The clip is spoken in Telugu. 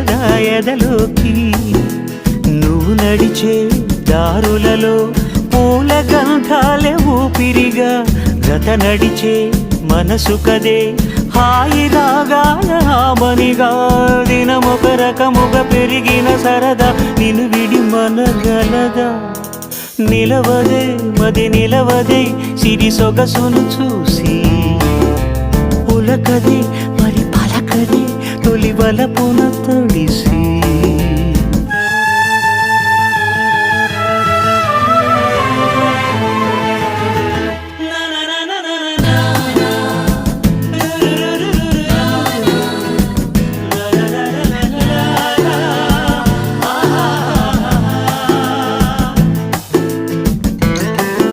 సరదా ఎదలోకి నువ్వు నడిచే దారులలో పూల గంధాలే ఊపిరిగా గత నడిచే మనసు కదే హాయి రాగాల హామనిగా దినమొక రకముగా పెరిగిన సరదా నిన్ను విడి మనగలదా నిలవదే మది నిలవదే సిరి సొగసును చూసి పులకదే మరి పలకదే తొలి వలపున